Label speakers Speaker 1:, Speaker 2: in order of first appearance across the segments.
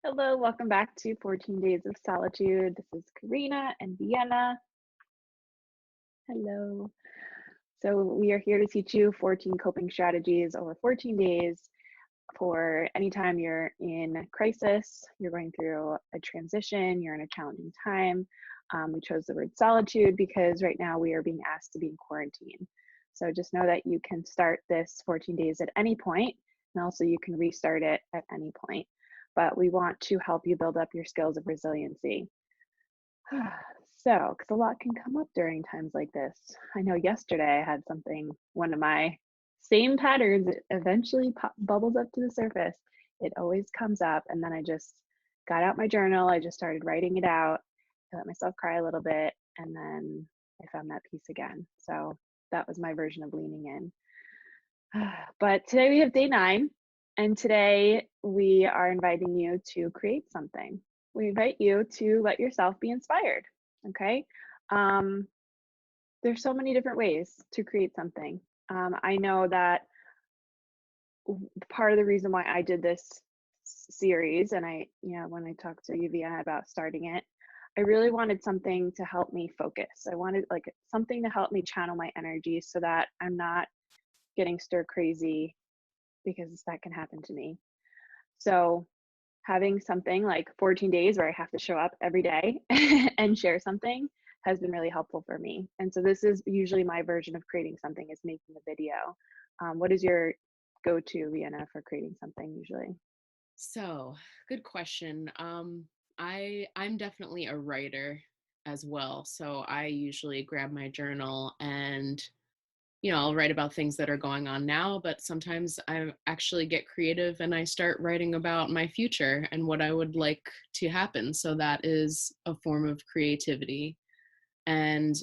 Speaker 1: Hello, welcome back to 14 Days of Solitude. This is Karina and Vienna. Hello. So, we are here to teach you 14 coping strategies over 14 days for anytime you're in crisis, you're going through a transition, you're in a challenging time. We chose the word solitude because right now we are being asked to be in quarantine. So, just know that you can start this 14 days at any point, and also you can restart it at any point. But we want to help you build up your skills of resiliency. So, because a lot can come up during times like this. I know yesterday I had something, one of my same patterns, it eventually bubbles up to the surface. It always comes up. And then I just got out my journal. I just started writing it out. I let myself cry a little bit. And then I found that peace again. So that was my version of leaning in. But today we have day 9. And today we are inviting you to create something. We invite you to let yourself be inspired. Okay. Um, there's so many different ways to create something. I know that part of the reason why I did this series, and when I talked to you, Vienna, about starting it, I really wanted something to help me focus. I wanted like something to help me channel my energy so that I'm not getting stir crazy because that can happen to me. So having something like 14 days where I have to show up every day and share something has been really helpful for me. And so this is usually my version of creating something, is making a video. What is your go-to, Vienna, for creating something usually?
Speaker 2: So, good question. I'm definitely a writer as well. So I usually grab my journal and I'll write about things that are going on now, but sometimes I actually get creative and I start writing about my future and what I would like to happen. So that is a form of creativity. And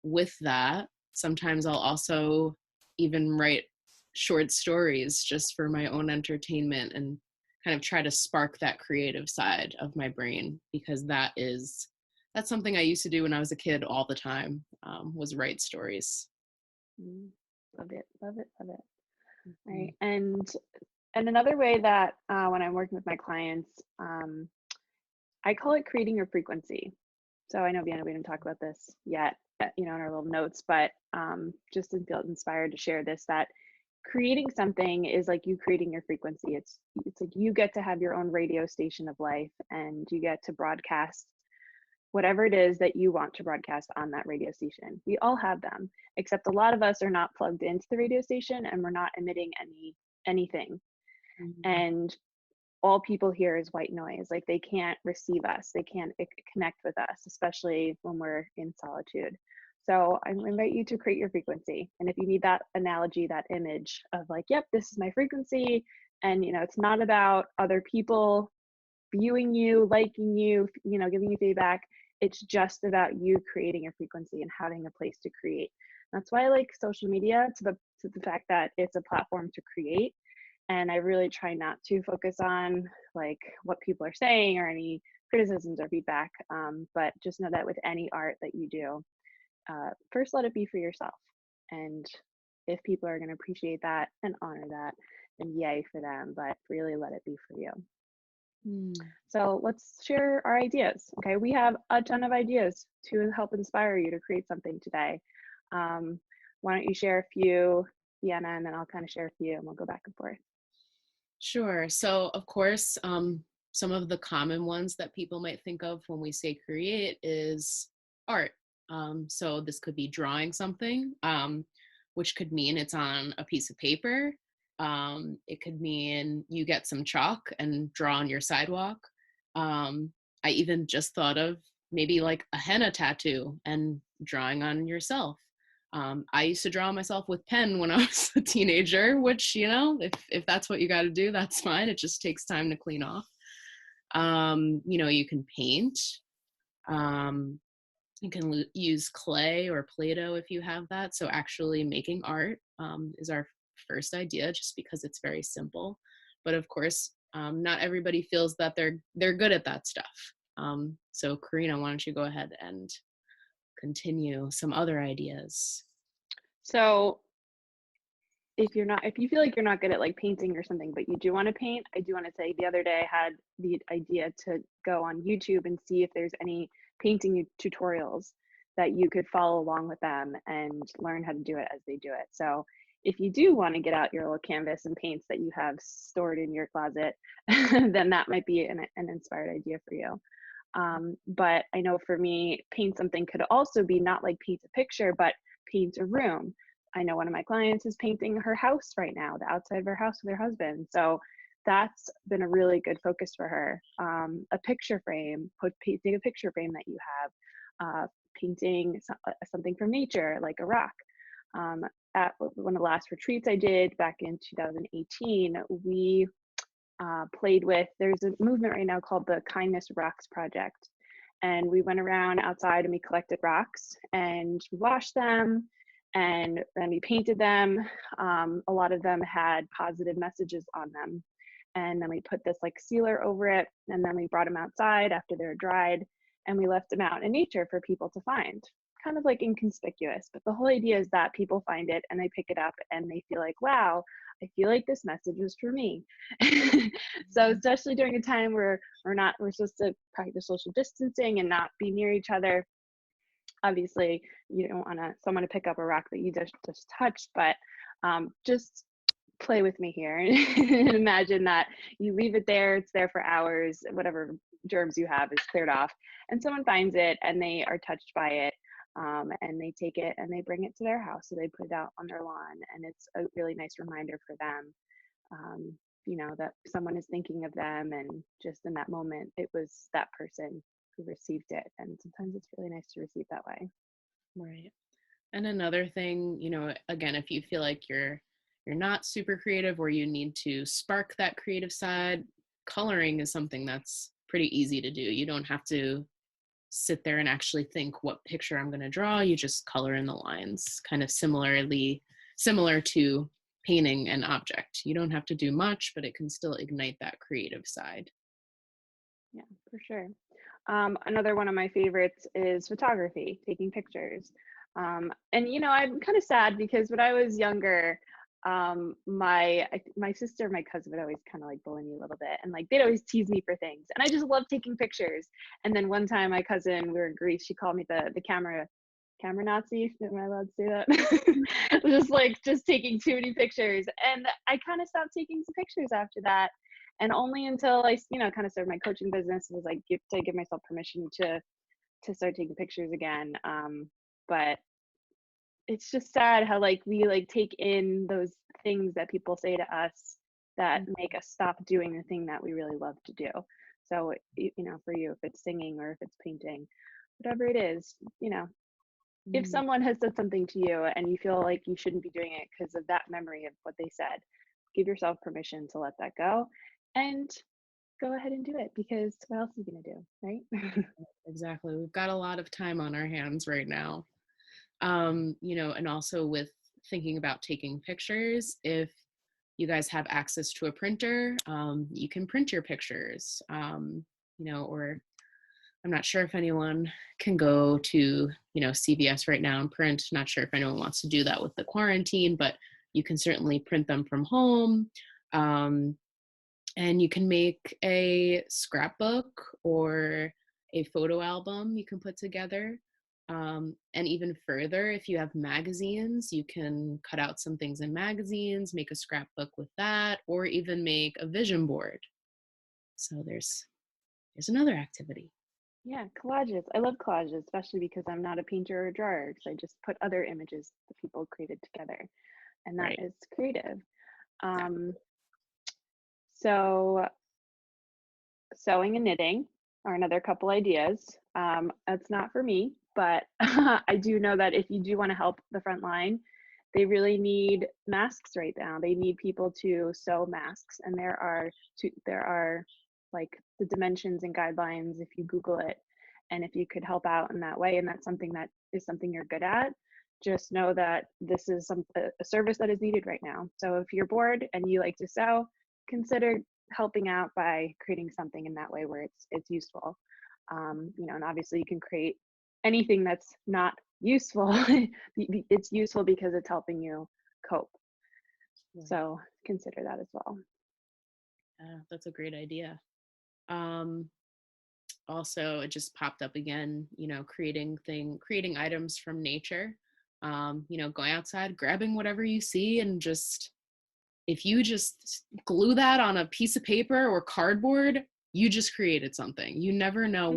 Speaker 2: with that, sometimes I'll also even write short stories just for my own entertainment and kind of try to spark that creative side of my brain, because that's something I used to do when I was a kid all the time, was write stories.
Speaker 1: Mm, love it, love it, love it.
Speaker 2: Mhm.
Speaker 1: Right. And another way that when I'm working with my clients, I call it creating your frequency. So I know, Vienna, we didn't talk about this yet, in our little notes, but just to feel inspired to share this, that creating something is like you creating your frequency. It's like you get to have your own radio station of life, and you get to broadcast whatever it is that you want to broadcast on that radio station. We all have them, except a lot of us are not plugged into the radio station and we're not emitting anything.
Speaker 2: Mhm.
Speaker 1: And all people hear is white noise. Like they can't receive us, they can't connect with us, especially when we're in solitude. So I invite you to create your frequency. And if you need that analogy, that image of like, yep, this is my frequency. And it's not about other people viewing you, liking you, giving you feedback. It's just about you creating your frequency and having a place to create. That's why I like social media, to the fact that it's a platform to create. And I really try not to focus on like what people are saying or any criticisms or feedback. But just know that with any art that you do, first let it be for yourself. And if people are going to appreciate that and honor that, then yay for them. But really let it be for you.
Speaker 2: Mm.
Speaker 1: So let's share our ideas. Okay, we have a ton of ideas to help inspire you to create something today. Um, why don't you share a few, Vienna, and then I'll kind of share a few, and we'll go back and forth.
Speaker 2: Sure. So, of course, some of the common ones that people might think of when we say create is art. So, this could be drawing something, which could mean it's on a piece of paper. It could mean you get some chalk and draw on your sidewalk. Um, I even just thought of maybe like a henna tattoo and drawing on yourself. I used to draw myself with pen when I was a teenager, which, if that's what you got to do, that's fine. It just takes time to clean off. You can paint. Um, you can use clay or Play-Doh if you have that. So actually making art is our first idea, just because it's very simple. But of course, not everybody feels that they're good at that stuff. So Karina, why don't you go ahead and continue some other ideas?
Speaker 1: So if you feel like you're not good at like painting or something, but you do want to paint, I do want to say the other day I had the idea to go on YouTube and see if there's any painting tutorials that you could follow along with them and learn how to do it as they do it. So if you do want to get out your little canvas and paints that you have stored in your closet, then that might be an inspired idea for you. But I know for me, paint something could also be not like paint a picture, but paint a room. I know one of my clients is painting her house right now, the outside of her house with her husband. So that's been a really good focus for her. A picture frame, painting a picture frame that you have, painting something from nature, like a rock. At one of the last retreats I did back in 2018, we played with, there's a movement right now called the Kindness Rocks Project. And we went around outside and we collected rocks and we washed them and then we painted them. A lot of them had positive messages on them. And then we put this like sealer over it. And then we brought them outside after they're dried and we left them out in nature for people to find. Kind of like inconspicuous, but the whole idea is that people find it and they pick it up and they feel like, wow, I feel like this message was for me. So especially during a time where we're supposed to practice social distancing and not be near each other. Obviously, you don't want someone to pick up a rock that you just touched, but just play with me here and imagine that you leave it there, it's there for hours, whatever germs you have is cleared off, and someone finds it and they are touched by it. And they take it and they bring it to their house, so they put it out on their lawn, and it's a really nice reminder for them, that someone is thinking of them, and just in that moment it was that person who received it, and sometimes it's really nice to receive that way.
Speaker 2: Right. And another thing, again, if you feel like you're not super creative or you need to spark that creative side, coloring is something that's pretty easy to do. You don't have to sit there and actually think what picture I'm going to draw. You just color in the lines, kind of similar to painting an object. You don't have to do much, but it can still ignite that creative side.
Speaker 1: Yeah, for sure. Another one of my favorites is photography, taking pictures. And I'm kind of sad because when I was younger, my sister, my cousin would always kind of like bully me a little bit, and like they'd always tease me for things, and I just love taking pictures. And then one time, my cousin, we were in Greece, she called me the camera Nazi. Am I allowed to say that? just taking too many pictures, and I kind of stopped taking some pictures after that. And only until I, kind of started my coaching business, was like give myself permission to start taking pictures again. But it's just sad how like we like take in those things that people say to us that make us stop doing the thing that we really love to do. So for you, if it's singing or if it's painting, whatever it is, if someone has said something to you and you feel like you shouldn't be doing it because of that memory of what they said, give yourself permission to let that go and go ahead and do it, because what else are you going to do, right?
Speaker 2: Exactly. We've got a lot of time on our hands right now. And also with thinking about taking pictures, if you guys have access to a printer, you can print your pictures, or I'm not sure if anyone can go to, CVS right now and print. Not sure if anyone wants to do that with the quarantine, but you can certainly print them from home. And you can make a scrapbook or a photo album you can put together. And even further, if you have magazines, you can cut out some things in magazines, make a scrapbook with that, or even make a vision board. So there's another activity.
Speaker 1: Yeah, collages. I love collages, especially because I'm not a painter or a drawer, because I just put other images that people created together, and that
Speaker 2: Right.
Speaker 1: is creative. So sewing and knitting are another couple ideas. That's not for me, but I do know that if you do want to help the front line, they really need masks right now. They need people to sew masks, and there are like the dimensions and guidelines if you Google it. And if you could help out in that way, and that's something you're good at, just know that this is a service that is needed right now. So if you're bored and you like to sew, consider helping out by creating something in that way where it's useful. And obviously you can create anything that's not useful. It's useful because it's helping you cope.
Speaker 2: Right.
Speaker 1: So consider that as well.
Speaker 2: Yeah, that's a great idea. Um, Also, it just popped up again, creating items from nature. Going outside, grabbing whatever you see, and just if you just glue that on a piece of paper or cardboard, you just created something. You never know
Speaker 1: Mm,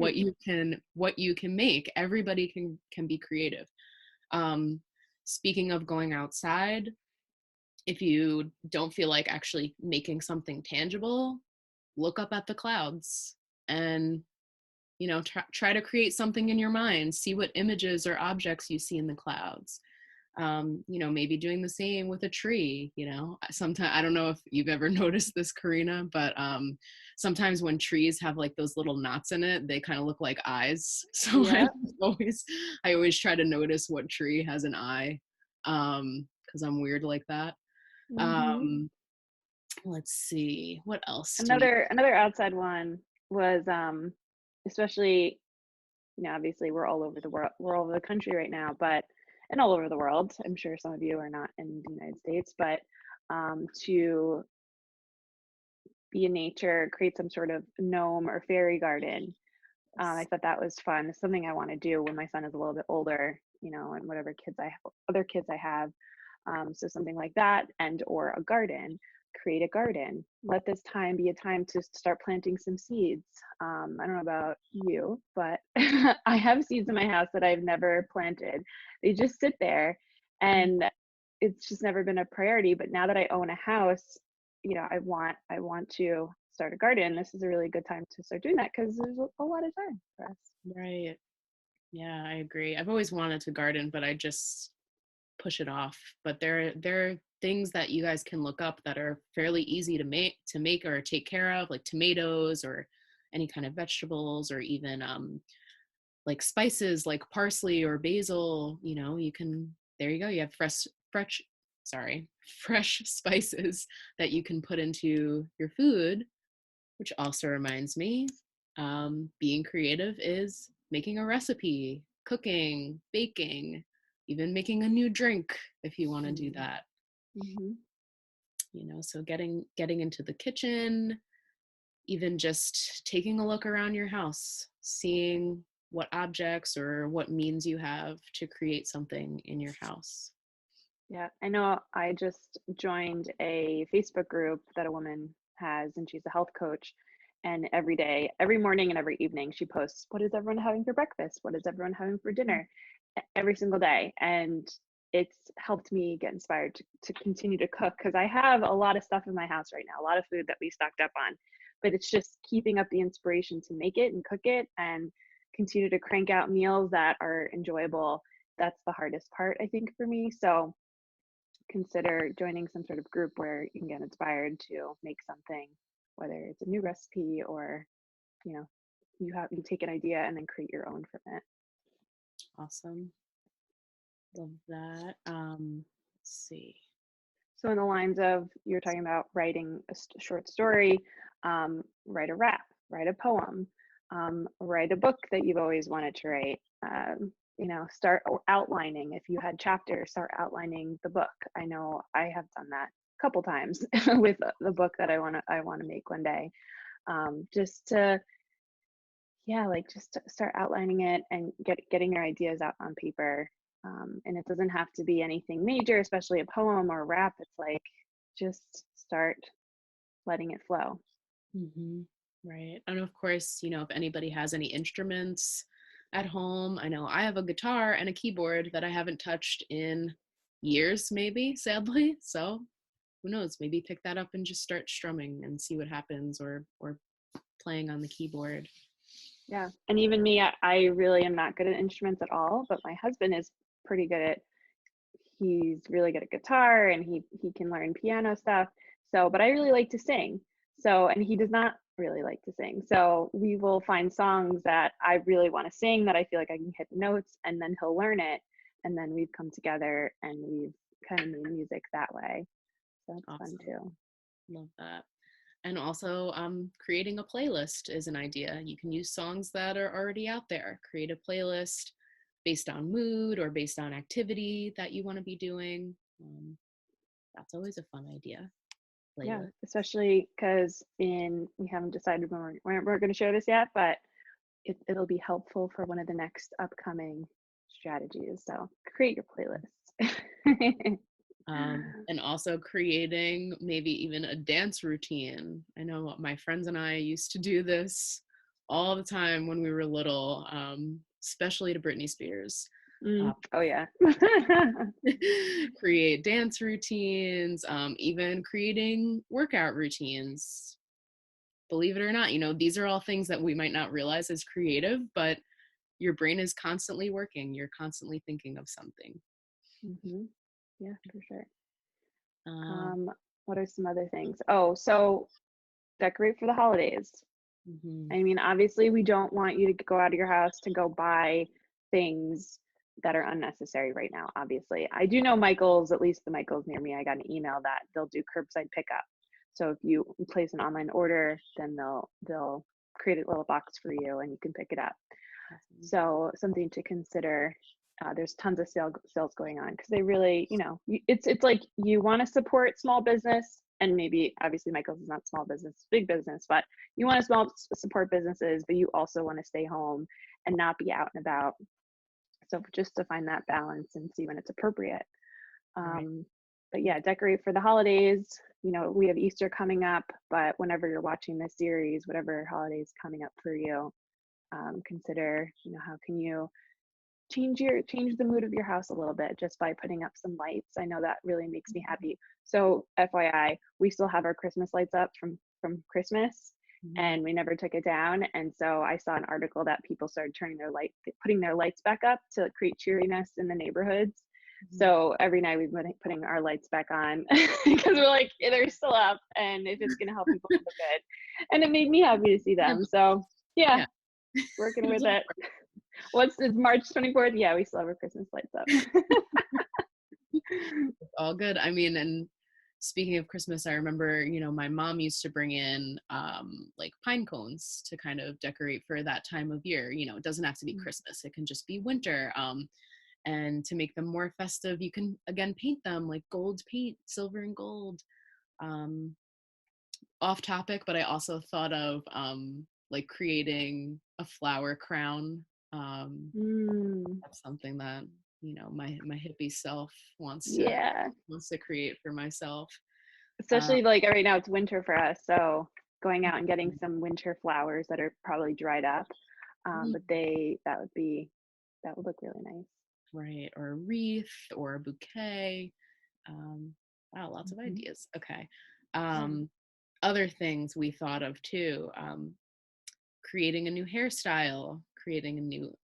Speaker 2: what you can make. Everybody can be creative. Um, Speaking of going outside, if you don't feel like actually making something tangible, look up at the clouds and try to create something in your mind. See what images or objects you see in the clouds. Maybe doing the same with a tree. Sometimes, I don't know if you've ever noticed this, Karina, but sometimes when trees have like those little knots in it, they kind of look like eyes. So
Speaker 1: yeah.
Speaker 2: I always try to notice what tree has an eye, because I'm weird like that.
Speaker 1: Hmm.
Speaker 2: um let's see, what else do you.
Speaker 1: Another outside one was especially, obviously we're all over the world, we're all over the country right now, but and all over the world. I'm sure some of you are not in the United States, but to be in nature, create some sort of gnome or fairy garden. I thought that was fun. It's something I want to do when my son is a little bit older, and whatever kids I have, other kids I have. So something like that, and or a garden. Create a garden. Let this time be a time to start planting some seeds. I don't know about you, but I have seeds in my house that I've never planted. They just sit there, and it's just never been a priority. But now that I own a house, I want to start a garden. This is a really good time to start doing that because there's a lot of time for us.
Speaker 2: Right. Yeah, I agree. I've always wanted to garden, but I just push it off. But there are things that you guys can look up that are fairly easy to make or take care of, like tomatoes or any kind of vegetables, or even like spices like parsley or basil. You can, there you go. You have fresh spices that you can put into your food, which also reminds me, being creative is making a recipe, cooking, baking, even making a new drink if you want to do that.
Speaker 1: Mm-hmm.
Speaker 2: So getting into the kitchen, even just taking a look around your house, seeing what objects or what means you have to create something in your house.
Speaker 1: Yeah, I know I just joined a Facebook group that a woman has, and she's a health coach. And every day, every morning and every evening, she posts, what is everyone having for breakfast? What is everyone having for dinner? Every single day. And it's helped me get inspired to continue to cook because I have a lot of stuff in my house right now, a lot of food that we stocked up on. But it's just keeping up the inspiration to make it and cook it and continue to crank out meals that are enjoyable. That's the hardest part, I think, for me. So consider joining some sort of group where you can get inspired to make something, whether it's a new recipe or, you know, you take an idea and then create your own from it.
Speaker 2: Awesome. Love that. Let's see.
Speaker 1: So in the lines of you're talking about writing a short story, write a rap, write a poem, write a book that you've always wanted to write. Start outlining. If you had chapters, start outlining the book. I know I have done that a couple times with the book that I want to make one day. Just to like just to start outlining it and getting your ideas out on paper. And it doesn't have to be anything major, especially a poem or a rap. It's like just start letting it flow.
Speaker 2: Hmm. Right. And of course, if anybody has any instruments at home, I know I have a guitar and a keyboard that I haven't touched in years, maybe, sadly. So who knows? Maybe pick that up and just start strumming and see what happens, or playing on the keyboard.
Speaker 1: Yeah. And even me, I really am not good at instruments at all, but my husband is pretty good at he's really good at guitar and he can learn piano stuff. So, but I really like to sing. So, and he does not really like to sing. So, we will find songs that I really want to sing that I feel like I can hit the notes, and then he'll learn it, and then we've come together and we've kind of made music that way. So, that's fun
Speaker 2: Awesome.
Speaker 1: too.
Speaker 2: Love that. And also, creating a playlist is an idea. You can use songs that are already out there. Create a playlist based on mood or based on activity that you want to be doing. That's always a fun idea.
Speaker 1: Yeah,
Speaker 2: Playlist.
Speaker 1: especially because we haven't decided when we're going to share this yet, but it'll be helpful for one of the next upcoming strategies. So create your playlist.
Speaker 2: And also creating maybe even a dance routine. I know my friends and I used to do this all the time when we were little, especially to Britney Spears.
Speaker 1: Oh yeah.
Speaker 2: Create dance routines, even creating workout routines. Believe it or not, these are all things that we might not realize as creative, but your brain is constantly working. You're constantly thinking of something.
Speaker 1: Yeah, for sure.
Speaker 2: Um,
Speaker 1: What are some other things? Oh, so decorate for the holidays.
Speaker 2: mhm.
Speaker 1: I mean, obviously, we don't want you to go out of your house to go buy things that are unnecessary right now. Obviously, I do know Michael's, at least the Michael's near me. I got an email that they'll do curbside pickup. So if you place an online order, then they'll create a little box for you and you can pick it up.
Speaker 2: Awesome.
Speaker 1: So something to consider. There's tons of sales going on because they really, it's like you want to support small business, and maybe obviously Michael's is not small business, big business, but you want to support businesses, but you also want to stay home and not be out and about. So just to find that balance and see when it's appropriate.
Speaker 2: Right.
Speaker 1: But yeah, decorate for the holidays. We have Easter coming up, but whenever you're watching this series, whatever holiday is coming up for you, consider, how can you change the mood of your house a little bit just by putting up some lights. I know that really makes me happy. So FYI, we still have our Christmas lights up from Christmas,
Speaker 2: Mhm.
Speaker 1: and we never took it down. And so I saw an article that people started putting their lights back up to create cheeriness in the neighborhoods.
Speaker 2: Mhm.
Speaker 1: So every night we've been putting our lights back on because we're like, they're still up, and if it's going to help people feel good. And it made me happy to see
Speaker 2: Yeah.
Speaker 1: them. So yeah,
Speaker 2: Yeah.
Speaker 1: working
Speaker 2: It's
Speaker 1: with
Speaker 2: all
Speaker 1: it. It's March 24th? Yeah, we still have our Christmas lights up.
Speaker 2: all good. I mean, and speaking of Christmas, I remember, my mom used to bring in like pine cones to kind of decorate for that time of year. It doesn't have to be Christmas, it can just be winter. And to make them more festive, you can again paint them like gold paint, silver and gold. Um, Off topic, but I also thought of like creating a flower crown. That's something that my hippie self
Speaker 1: Yeah,
Speaker 2: wants to create for myself. Uh,
Speaker 1: especially like right now it's winter for us, so going out and getting some winter flowers that are probably dried up. But that would look really nice.
Speaker 2: right, or a wreath or a bouquet. Um, wow, lots of
Speaker 1: Mhm.
Speaker 2: ideas. Okay.
Speaker 1: Yeah.
Speaker 2: Other things we thought of too. Creating a new hairstyle, creating a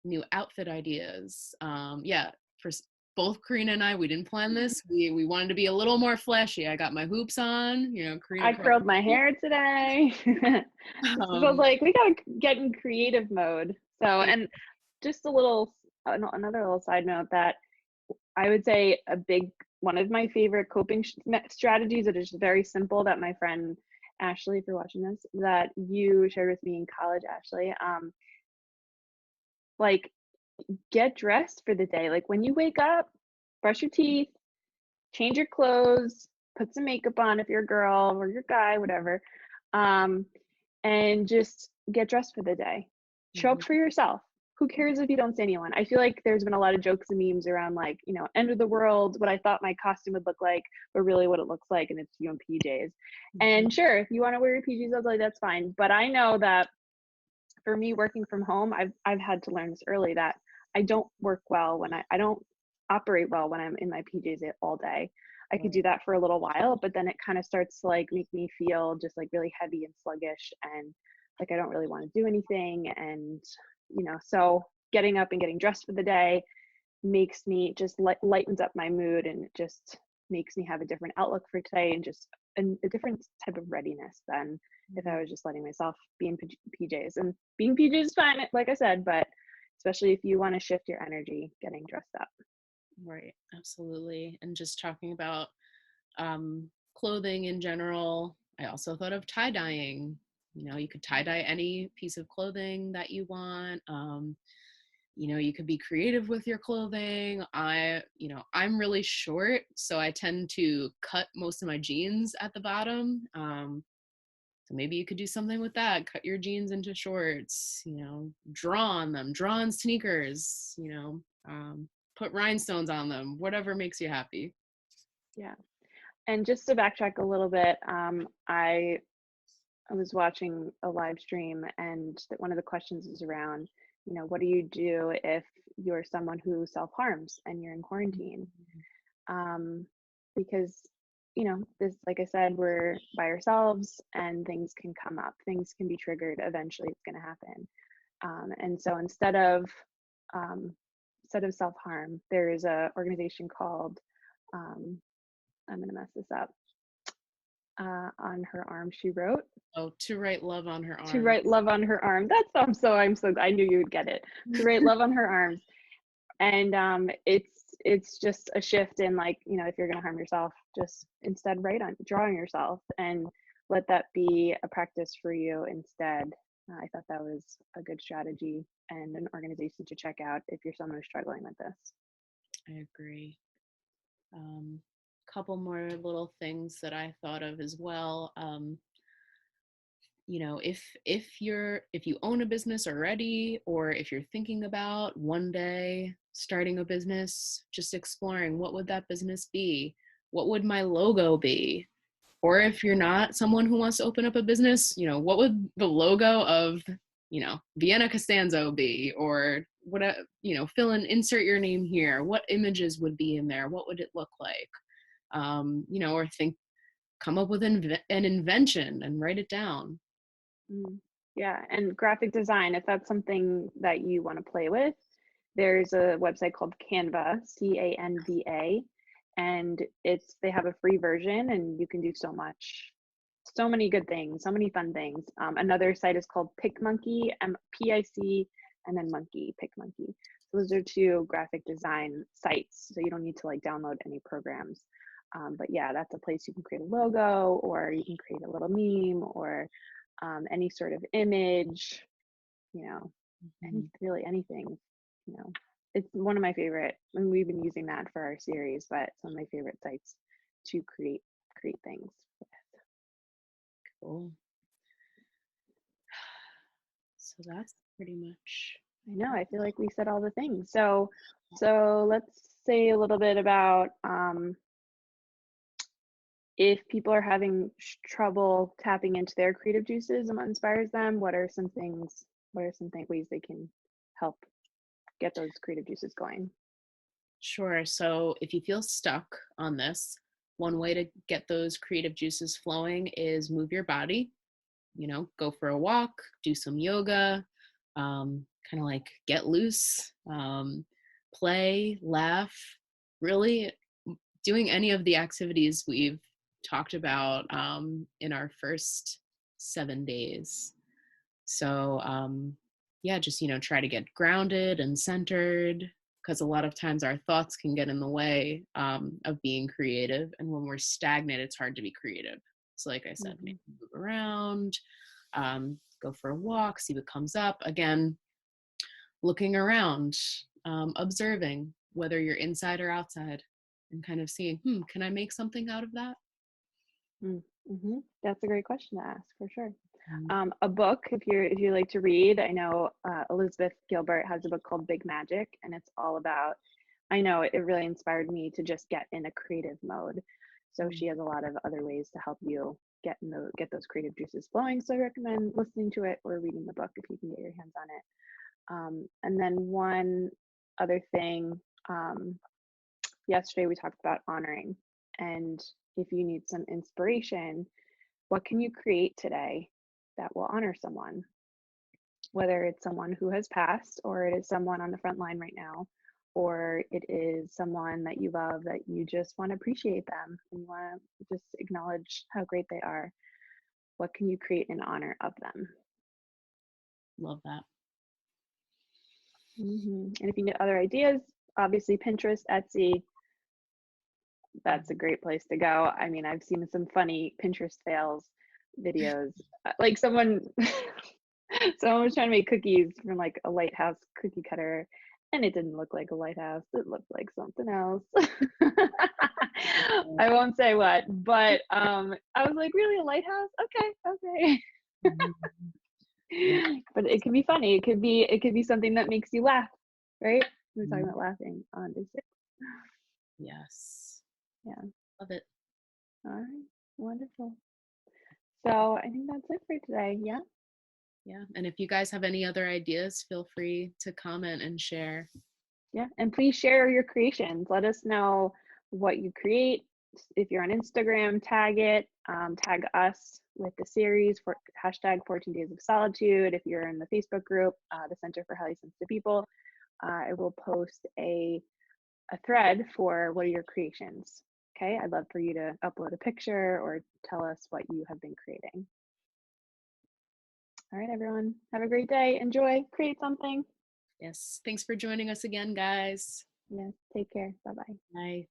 Speaker 2: new outfit ideas. Yeah, for both Karina and I, we didn't plan this. We wanted to be a little more flashy. I got my hoops on. Karina
Speaker 1: I
Speaker 2: curled
Speaker 1: curled my
Speaker 2: her
Speaker 1: hair today.
Speaker 2: hair.
Speaker 1: So I was like, we gotta get in creative mode. So, and just another little side note that I would say one of my favorite coping strategies that is very simple that my friend Ashley, if you're watching this, that you shared with me in college, Ashley, like get dressed for the day. Like when you wake up, brush your teeth, change your clothes, put some makeup on if you're a girl or you're a guy, whatever, um, and just get dressed for the day. Show up
Speaker 2: Mhm.
Speaker 1: for yourself. Who cares if you don't see anyone? I feel like there's been a lot of jokes and memes around like, end of the world, what I thought my costume would look like, but really what it looks like, and it's you in PJs.
Speaker 2: Mhm.
Speaker 1: And sure, if you want to wear your PJs, I was like, that's fine. But I know that for me working from home, I've had to learn this early that I don't work well when I don't operate well when I'm in my PJs all day. I could do
Speaker 2: Right.
Speaker 1: that for a little while, but then it kind of starts to like make me feel just like really heavy and sluggish and like I don't really want to do anything. And so getting up and getting dressed for the day makes me just lightens up my mood, and it just makes me have a different outlook for today and just a different type of readiness than if I
Speaker 2: Mhm.
Speaker 1: was just letting myself be in PJs. And being PJs is fine, like I said, but especially if you want to shift your energy, getting dressed up.
Speaker 2: Right. Absolutely. And just talking about clothing in general, I also thought of tie dyeing. You could tie dye any piece of clothing that you want. You could be creative with your clothing. I'm really short, so I tend to cut most of my jeans at the bottom. So maybe you could do something with that. Cut your jeans into shorts, draw on them, draw on sneakers, put rhinestones on them, whatever makes you happy.
Speaker 1: Yeah. And just to backtrack a little bit, I was watching a live stream, and one of the questions is around, what do you do if you're someone who self-harms and you're in quarantine? Because, this, like I said, we're by ourselves and things can come up, things can be triggered. Eventually, it's going to happen. And so um, instead of self-harm, there is a organization called, I'm going to mess this up. On her arm, she wrote,
Speaker 2: Oh, to write love on her
Speaker 1: to
Speaker 2: arm.
Speaker 1: write love on her arm. I'm so I knew you would get it. To write love on her arms. And it's just a shift in, like, if you're going to harm yourself, just instead drawing yourself, and let that be a practice for you instead. I thought that was a good strategy and an organization to check out if you're someone who's struggling with this.
Speaker 2: I agree. Couple more little things that I thought of as well. If you own a business already, or if you're thinking about one day starting a business, just exploring, what would that business be? What would my logo be? Or if you're not someone who wants to open up a business, what would the logo of, Vienna Costanzo be? Or what, insert your name here. What images would be in there? What would it look like? Or come up with an invention and write it down.
Speaker 1: Yeah, and graphic design, if that's something that you want to play with, there's a website called Canva, Canva, and they have a free version, and you can do so many good things, so many fun things. Another site is called PicMonkey, MPIC, and then Monkey, PicMonkey. So those are two graphic design sites, so you don't need to like download any programs. But yeah, that's a place you can create a logo, or you can create a little meme, or any sort of image, really anything, it's one of my favorite, and we've been using that for our series, but it's one of my favorite sites to create things with.
Speaker 2: Cool. So that's pretty much.
Speaker 1: I know, I feel like we said all the things. So let's say a little bit about if people are having trouble tapping into their creative juices and what inspires them. What are some ways they can help get those creative juices going?
Speaker 2: Sure. So if you feel stuck on this, one way to get those creative juices flowing is move your body. Go for a walk, do some yoga, kind of like get loose, play, laugh. Really doing any of the activities we've talked about in our first 7 days. So just try to get grounded and centered, because a lot of times our thoughts can get in the way of being creative, and when we're stagnant, it's hard to be creative. So like I said, maybe move around, go for a walk, see what comes up. Again, looking around, observing whether you're inside or outside, and kind of seeing, can I make something out of that?
Speaker 1: That's a great question to ask, for sure. A book, if you like to read, I know Elizabeth Gilbert has a book called Big Magic, and it's all about, I know it really inspired me to just get in a creative mode. So she has a lot of other ways to help you get those creative juices flowing. So I recommend listening to it or reading the book if you can get your hands on it. And then one other thing, yesterday we talked about honoring, and if you need some inspiration, what can you create today that will honor someone? Whether it's someone who has passed, or it is someone on the front line right now, or it is someone that you love, that you just want to appreciate them and you want to just acknowledge how great they are. What can you create in honor of them?
Speaker 2: Love that.
Speaker 1: And if you need other ideas, obviously Pinterest, Etsy, that's a great place to go. I mean, I've seen some funny Pinterest fails videos. Like someone Someone was trying to make cookies from like a lighthouse cookie cutter, and it didn't look like a lighthouse. It looked like something else. I won't say what, but I was like, really a lighthouse? Okay, okay.
Speaker 2: Mhm. Yeah.
Speaker 1: But it can be funny. It could be something that makes you laugh, right? We were talking
Speaker 2: Mhm.
Speaker 1: about laughing on day 6.
Speaker 2: Yes.
Speaker 1: Yeah.
Speaker 2: Love it.
Speaker 1: All right. Wonderful. So I think that's it for today. Yeah.
Speaker 2: Yeah. And if you guys have any other ideas, feel free to comment and share.
Speaker 1: Yeah. And please share your creations. Let us know what you create. If you're on Instagram, tag it, tag us with the series for hashtag 14 Days of Solitude. If you're in the Facebook group, the Center for Highly Sensitive People, I will post a thread for what are your creations. Okay. I'd love for you to upload a picture or tell us what you have been creating. All right, everyone. Have a great day. Enjoy. Create something.
Speaker 2: Yes. Thanks for joining us again, guys.
Speaker 1: Yes. Take care. Bye bye.
Speaker 2: Bye.